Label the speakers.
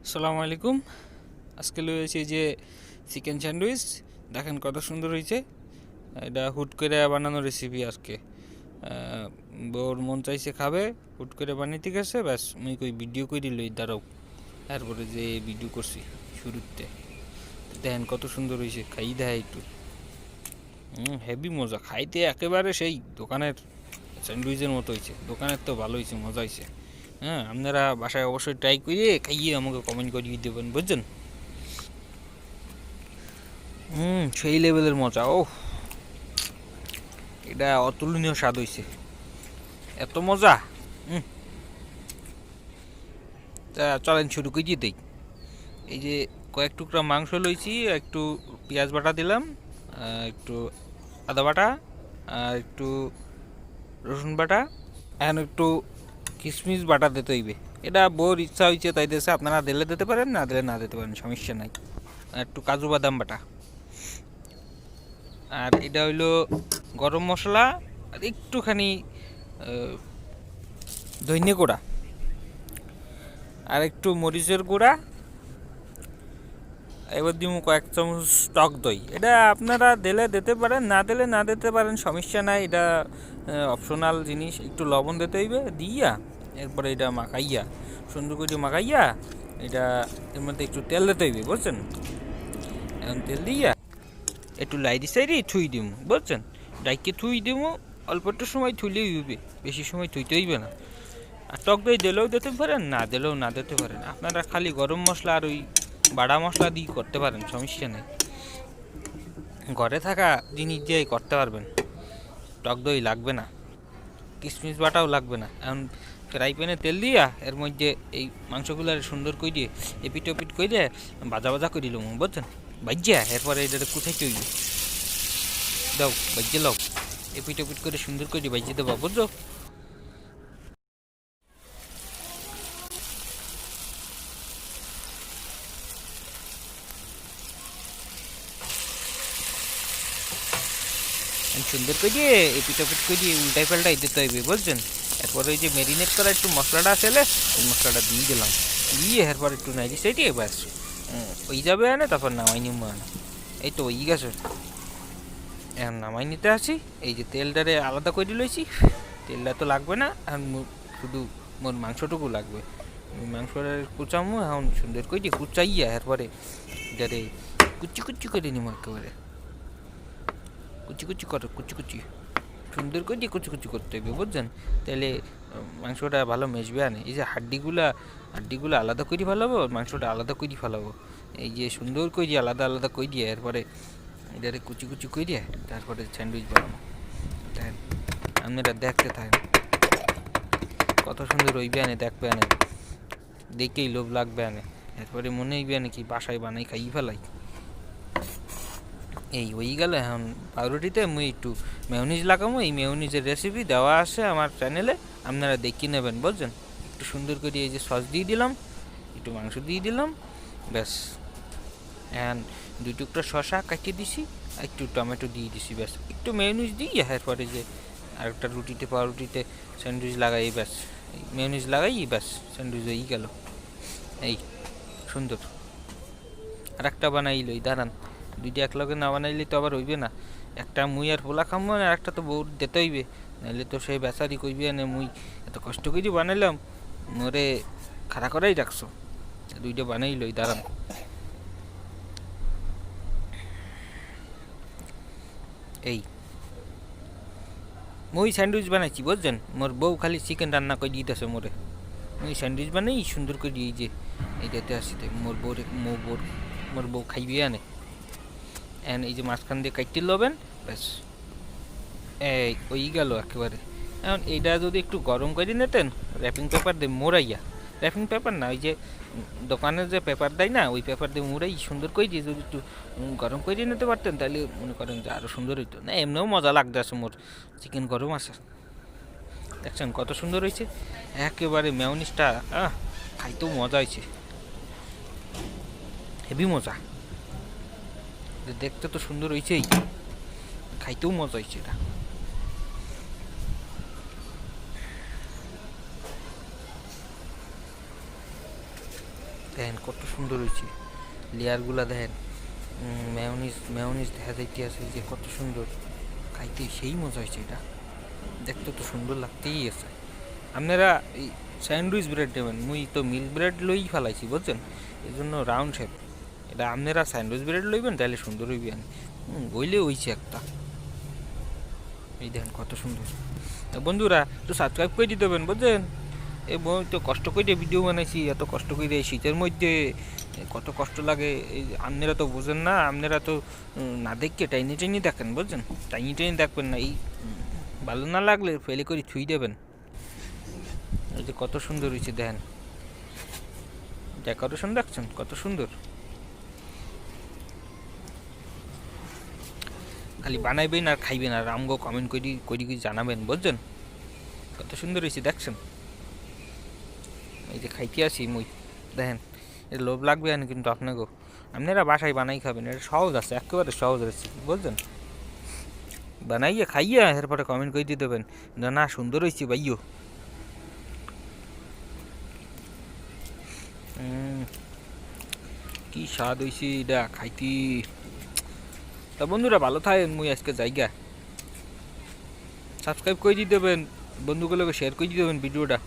Speaker 1: আসসালামু আলাইকুম। আজকে লয়েছি যে চিকেন স্যান্ডউইচ, দেখেন কত সুন্দর হয়েছে। এটা হুট করে বানানো রেসিপি আজকে। বউর মন চাইছে খাবে, হুট করে বানাইতে গেছে, ব্যাস মুই কই ভিডিও করে লই দাঁড়াও। তারপরে যে ভিডিও করছি শুরুতে, দেখেন কত সুন্দর হয়েছে। খাই দেয় একটু হেভি মজা, খাইতে একেবারে সেই দোকানের স্যান্ডউইচের মতো হয়েছে। দোকানের তো ভালো হয়েছে, মজা হয়েছে। হ্যাঁ, আপনারা বাসায় অবশ্যই ট্রাই করে খাইয়ে আমাকে কমেন্ট করিয়ে দেবেন, বুঝছেন। সেই লেভেলের মজা। ও, এটা অতুলনীয় স্বাদ হইছে, এত মজা। তা চলেন শুরু করে দেই। এই যে কয়েক টুকরা মাংস লইছি, একটু পেঁয়াজ বাটা দিলাম, একটু আদা বাটা, আর একটু রসুন বাটা, এখন একটু কিশমিশ বাটা দিতে হইবে। এটা বউর ইচ্ছা হয়েছে তাই দিয়েছে, আপনারা দিলে দিতে পারেন, না দিলে না দিতে পারেন, সমস্যা নাই। আর একটু কাজু বাদাম বাটা, আর এটা হইলো গরম মশলা, আর একটুখানি ধনিয়া গুঁড়া, আর একটু মরিচের গুঁড়া। এবার দিব কয়েক চামচ টক দই। এটা আপনারা দিলে দিতে পারেন, না দিলে না দিতে পারেন, সমস্যা নাই। এটা অপশনাল জিনিস। একটু লবণ দিতে হইবে, দিয়া এরপরে এটা মাখাইয়া, সুন্দর করে মাখাইয়া, এটা এর মধ্যে একটু তেল দিতে হইবে, বুঝছেন। এখন তেল দিয়া একটু লাইরি সাইডে থুই দিব, বুঝছেন। ডাইকে থুই দিব, অল্প একটু সময় থুইলেই হইবে, বেশি সময় থুইতে হইবে না। আর টক দই দিলেও দিতে পারেন, না দিলেও না দিতে পারেন। আপনারা খালি গরম মশলা আর ওই বাটা মশলা দিয়ে করতে পারেন, সমস্যা নেই। ঘরে থাকা জিনিস দিয়েই করতে পারবেন, টক দই লাগবে না, কিশমিশ বাটাও লাগবে না। এখন ফ্রাই প্যানে তেল দিয়া এর মধ্যে এই মাংসগুলো সুন্দর করে দিয়ে এপিট ওপিট করে দিয়ে ভাজা ভাজা করে দিলাম, বুঝছেন। ভাজিয়া এরপরে এটা কোথায় চইবে দাও, ভাজিয়ে লাও, এপিট ওপিট করে সুন্দর করে ভাজিয়ে দেবা, বুঝছো। সুন্দর করে দিয়ে এপিট ওপিট করে দিয়ে উল্টাই পাল্টাই দিতে হইবে, বুঝছেন। এরপরে ওই যে ম্যারিনেট করা একটু মশলাটা আসলে ওই মশলাটা দিয়ে দিলাম, দিয়ে এরপর একটু নাইরি সাইডে ব্যাস ওই যাবে আনে, তারপর নামাই নিব আনে। এই তো ওই গেছে। এখন নামাই নিতে আসি। এই যে তেলটারে আলাদা করে লইছি, তেলটা তো লাগবে না, এখন শুধু মোর মাংসটুকু লাগবে। মাংসটা কুচামো এখন সুন্দর করে কুচাইয়া এরপরে এটারে কুচি কুচি করে নিব, একেবারে কুচি কুচি কর, কুচি কুচি সুন্দর করে কুচি কুচি করতে হবে, বুঝছেন। তাহলে মাংসটা ভালো মেশবে আনে। এই যে হাড্ডিগুলো আলাদা করে ফেলাবো, মাংসটা আলাদা করে ফেলাবো। এই যে সুন্দর করে আলাদা আলাদা করে দিয়ে এরপরে এটারে কুচি কুচি করে দিয়ে তারপরে স্যান্ডউইচ বানাবো। দেখেন, আপনারা দেখতে থাকেন কত সুন্দর হইবে আনে, দেখবে আনে, দেখেই লোভ লাগবে আনে। এরপরে মনে হইবে আনে কি বাসায় বানাই খাই ফেলাই। এই হয়ে গেল। এখন পাউরুটিতে মুই একটু মেয়োনিজ লাগাবো। এই মেয়োনিজের রেসিপি দেওয়া আছে আমার চ্যানেলে, আপনারা দেখিয়ে নেবেন, বুঝছেন। একটু সুন্দর করে এই যে সস দিয়ে দিলাম, একটু মাংস দিয়ে দিলাম, ব্যাস। এখন দুই টুকরা শসা কাটিয়ে দিছি, একটু টমেটো দিয়ে দিছি, ব্যাস। একটু মেয়োনিজ দিই, এরপরে যে আরেকটা রুটিতে পাউরুটিতে স্যান্ডউইচ লাগাই, ব্যাস। মেয়োনিজ লাগাই, ব্যাস, স্যান্ডউইচ হয়েই গেল। এই সুন্দর। আর একটা বানাইল, দাঁড়ান, দুইটা এক লগে না বানাইলে তো আবার হইবে না। একটা মুই আর পোলা খামো, আর একটা তো বউ দিতে হইবে, নাহলে তো সেই বেচারি কইবে না মুই এত কষ্ট করে বানাইলাম, মোরে খাড়া করাই রাখছো। দুইটা বানাইল, দাঁড়ান। এই মুই স্যান্ডউইচ বানাইছি, বুঝছেন। মোর বউ খালি চিকেন রান্না করে দিতেছে মোরে। মুই স্যান্ডউইচ বানাই সুন্দর করে এই যে এইটাতে আসিতে মোর বউ খাইবে আনে। এন এই যে মাঝখান দিয়ে কাটতে লবেন, ব্যাস। এই ওই গেল একেবারে। এখন এইটা যদি একটু গরম করে নিতেন র্যাপিং পেপার দিয়ে মোড়াইয়া, র্যাপিং পেপার না, ওই যে দোকানে যে পেপার দেয় না, ওই পেপার দিয়ে মুড়াই সুন্দর করে দিয়ে যদি একটু গরম করে নিতে পারতেন, তাহলে মনে করেন যে আরও সুন্দর হইতো। না এমনিও মজা লাগতেছে, মোর চিকেন গরম আছে, দেখছেন কত সুন্দর হয়েছে একেবারে। মেয়োনিজটা খাইতেও মজা হয়েছে, হেভি মজা। দেখতে তো সুন্দর হয়েছেই, খাইতেও মজা হয়েছে। এটা দেখেন কত সুন্দর হয়েছে, লেয়ারগুলা দেখেন, মেয়োনিজ মেয়োনিজ দেখা যাইতে আছে যে কত সুন্দর, খাইতে সেই মজা হয়েছে। এটা দেখতে তো সুন্দর লাগতেই আছে। আপনারা এই স্যান্ডউইচ ব্রেড নেবেন, মুই তো মিল্ক ব্রেড লই ফেলাইছি বুঝছেন, এই জন্য রাউন্ড শেপ। এটা আপনারা স্যান্ডউইচ ব্রেড লইবেন তাহলে সুন্দর হইবে। বইলে হইছে একটা, এই দেখেন কত সুন্দর। তো বন্ধুরা একটু সাবস্ক্রাইব করে দিতে দেবেন বুঝছেন। এই বই তো কষ্ট করে ভিডিও বানাইছি, এত কষ্ট করে এই শীতের মধ্যে কত কষ্ট লাগে। এই আপনারা তো বোঝেন না, আপনারা তো না দেখে টাইনি টাইনি দেখেন বুঝছেন, টাইনি টাইনি দেখবেন না। এই ভালো না লাগলে ফেলে করে ছুঁই দেবেন। এই যে কত সুন্দর হয়েছে দেখেন, ডেকোরেশন দেখছেন কত সুন্দর। খালি বানাইবেন আর খাইবেন আর আমগো কমেন্ট করি করি জানাবেন বুঝছেন, কত সুন্দর হয়েছে দেখছেন। এই যে খাইতে আসি মুই দেখেন, এটা লোভ লাগবে না কিন্তু আপনাকেও, আপনারা বাসায় বানাই খাবেন, এটা সহজ আছে, একেবারে সহজ রেসিপি বুঝছেন। বানাইয়া খাইয়া এরপরে কমেন্ট করে দিয়ে দেবেন না সুন্দর হয়েছে ভাইও। কি স্বাদ হয়েছে এটা খাইতে। তা বন্ধুরা ভালো থাকেন, মুই আজকে জায়গা সাবস্ক্রাইব করে দিয়ে দেবেন, বন্ধুগুলোকে শেয়ার করে দিয়ে দেবেন ভিডিওটা।